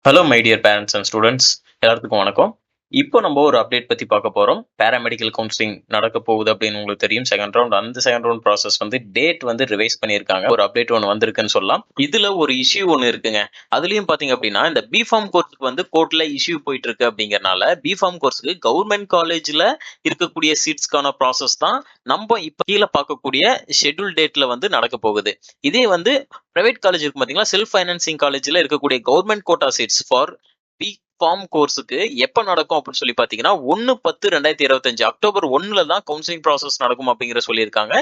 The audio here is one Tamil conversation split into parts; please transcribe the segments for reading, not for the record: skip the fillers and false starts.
Hello my dear parents and students, எல்லாத்துக்கும் வணக்கம். இப்போ நம்ம ஒரு அப்டேட் பத்தி பார்க்க போறோம். பேராமெடிக்கல் கவுன்சிலிங் நடக்க போகுது அப்படின்னு உங்களுக்கு தெரியும். செகண்ட் ரவுண்ட், அந்த செகண்ட் ரவுண்ட் ப்ராசஸ் வந்து டேட் வந்து ரிவைஸ் பண்ணியிருக்காங்க. ஒரு அப்டேட் ஒன்று வந்திருக்குன்னு சொல்லலாம். இதுல ஒரு இஷ்யூ ஒன்று இருக்குங்க. அதுலயும் பாத்தீங்க அப்படின்னா, இந்த பிஃபார்ம் கோர்ஸுக்கு வந்து கோர்ட்ல இஷ்யூ போயிட்டு இருக்கு அப்படிங்கறனால பிஃபார்ம் கோர்ஸுக்கு கவர்மெண்ட் காலேஜ்ல இருக்கக்கூடிய சீட்ஸ்க்கான ப்ராசஸ் தான் நம்ம இப்ப கீழே பார்க்கக்கூடிய ஷெட்யூல் டேட்ல வந்து நடக்க போகுது. இதே வந்து பிரைவேட் காலேஜ் இருக்கு பாத்தீங்களா, செல்ஃப் ஃபைனான்சிங் காலேஜ்ல இருக்கக்கூடிய government quota seats for B pharm கோர்ஸுக்கு எப்ப நடக்கும் அப்படின்னு சொல்லி பாத்தீங்கன்னா 1/10/2025 அக்டோபர் 1ல தான் கவுன்சிலிங் ப்ராசஸ் நடக்கும் அப்படிங்கிற சொல்லியிருக்காங்க.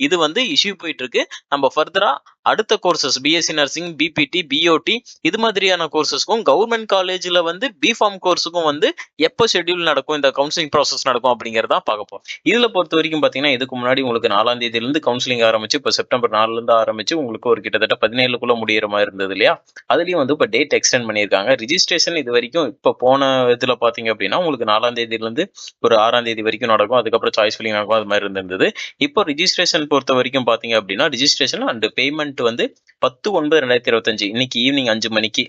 இது வந்து இஷ்யூ போயிட்டு இருக்கு. நம்ம ஃபர்தரா அடுத்த courses BSc nursing, BPT, BOT இது மாதிரியான கோர்சஸ்க்கும் கவர்மெண்ட் காலேஜ்ல வந்து பிஃபார்ம் கோர்ஸுக்கும் வந்து எப்போ ஷெட்யூல் நடக்கும், இந்த கவுன்சிலிங் ப்ராசஸ் நடக்கும் அப்படிங்கறத பார்க்க போறோம். இதுல பொறுத்த வரைக்கும் பாத்தீங்கன்னா இதுக்கு முன்னாடி உங்களுக்கு 4ஆம் தேதியில இருந்து கவுன்சிலிங் ஆரம்பிச்சு இப்போ செப்டம்பர் 4ல இருந்து ஆரம்பிச்சு உங்களுக்கு ஒரு கிட்டத்தட்ட 17க்குள்ள முடியிற மாதிரி இருந்தது இல்லையா? அதுலயும் வந்து இப்போ டேட் எக்ஸ்டெண்ட் பண்ணியிருக்காங்க. ரிஜிஸ்ட்ரேஷன் இது வரைக்கும் இப்போ போன இதுல பாத்தீங்க அப்படின்னா உங்களுக்கு 4ஆம் தேதியில இருந்து ஒரு 6ஆம் தேதி வரைக்கும் நடக்கும். அதுக்கப்புறம் சாய்ஸ் ஃபில்லிங் நடக்கும். அது மாதிரி இருந்தது. இப்போ ரிஜிஸ்ட்ரேஷன் பொறுத்த வரைக்கும் பாத்தீங்க அப்படின்னா ரிஜிஸ்ட்ரேஷன் அண்ட் பேமெண்ட் வந்து 10/9/2025 இன்னைக்கு ஈவினிங் 5 மணிக்கு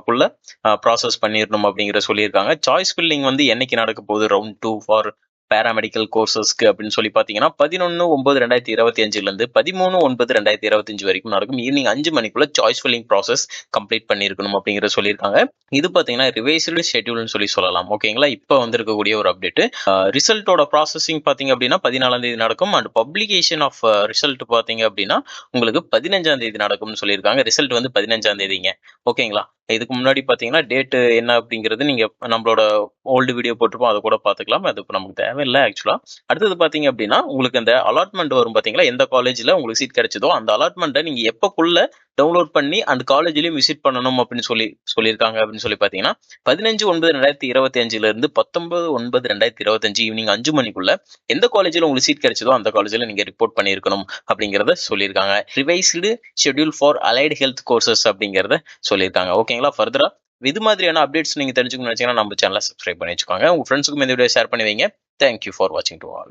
குள்ள ப்ராசஸ் பண்ணிடணும் அப்படிங்கிற சொல்லியிருக்காங்க. சாய்ஸ் ஃபில்லிங் வந்து என்னைக்கு நடக்க போகுது ரவுண்ட் 2 ஃபார் பேராமெடிக்கல் கோர்சஸ்க்கு அப்படின்னு சொல்லி பாத்தீங்கன்னா 11/9/2025 இருந்து 13/9/2025 வரைக்கும் நடக்கும். ஈவினிங் 5 மணிக்குள்ள சாய்ஸ் ஃபில்லிங் ப்ராசஸ் கம்ப்ளீட் பண்ணிருக்கணும் அப்படிங்கிற சொல்லியிருக்காங்க. இது பாத்தீங்கன்னா ரிவைஸ்டு ஷெட்யூல்னு சொல்லலாம். ஓகேங்களா? இப்போ வந்திருக்கக்கூடிய ஒரு அப்டேட். ரிசல்ட்டோட ப்ராசஸிங் பாத்தீங்க அப்படின்னா 14ஆம் தேதி நடக்கும். அண்ட் பப்ளிகேஷன் ஆஃப் ரிசல்ட் பாத்தீங்க அப்படின்னா உங்களுக்கு 15ஆம் தேதி நடக்கும்னு சொல்லியிருக்காங்க. ரிசல்ட் வந்து 15ஆம் தேதிங்க. ஓகேங்களா? இதுக்கு முன்னாடி பாத்தீங்கன்னா டேட் என்ன அப்படிங்கிறது நீங்க நம்மளோட ஓல்டு வீடியோ போட்டிருப்போம், அதை கூட பாத்துக்கலாம். அது இப்போ நமக்கு தேவையில்லை ஆக்சுவலா. அடுத்தது பாத்தீங்க அப்படின்னா உங்களுக்கு அந்த அலாட்மெண்ட் வரும் பாத்தீங்களா, எந்த காலேஜ்ல உங்களுக்கு சீட் கிடைச்சதோ அந்த அலாட்மெண்ட்டை நீங்க எப்பக்குள்ள டவுன்லோட் பண்ணி அந்த காலேஜ்லயும் விசிட் பண்ணணும் அப்படின்னு சொல்லியிருக்காங்க அப்படின்னு சொல்லி பாத்தீங்கன்னா 15/9/2025 இருந்து 19/9/2025 ஈவினிங் 5 மணிக்குள்ள எந்த காலேஜ்ல உங்களுக்கு சீட் கிடைச்சதோ அந்த காலேஜ்ல நீங்க ரிப்போர்ட் பண்ணிருக்கணும் அப்படிங்கறத சொல்லியிருக்காங்க. Revised schedule for allied health courses அப்படிங்கறத சொல்லியிருக்காங்க. ஓகேங்களா? ஃபர்தரா இது மாதிரியான அப்டேட்ஸ் நீங்க தெரிஞ்சுக்கணும்னு நினைச்சீங்கன்னா நம்ம சேனலை சப்ஸ்கிரைப் பண்ணி வச்சுக்கோங்க. உங்க ஃப்ரெண்ட்ஸுக்கும் இந்த வீடியோ ஷேர் பண்ணி வைங்க. தேங்க்யூ ஃபார் வாட்சிங் டு ஆல்.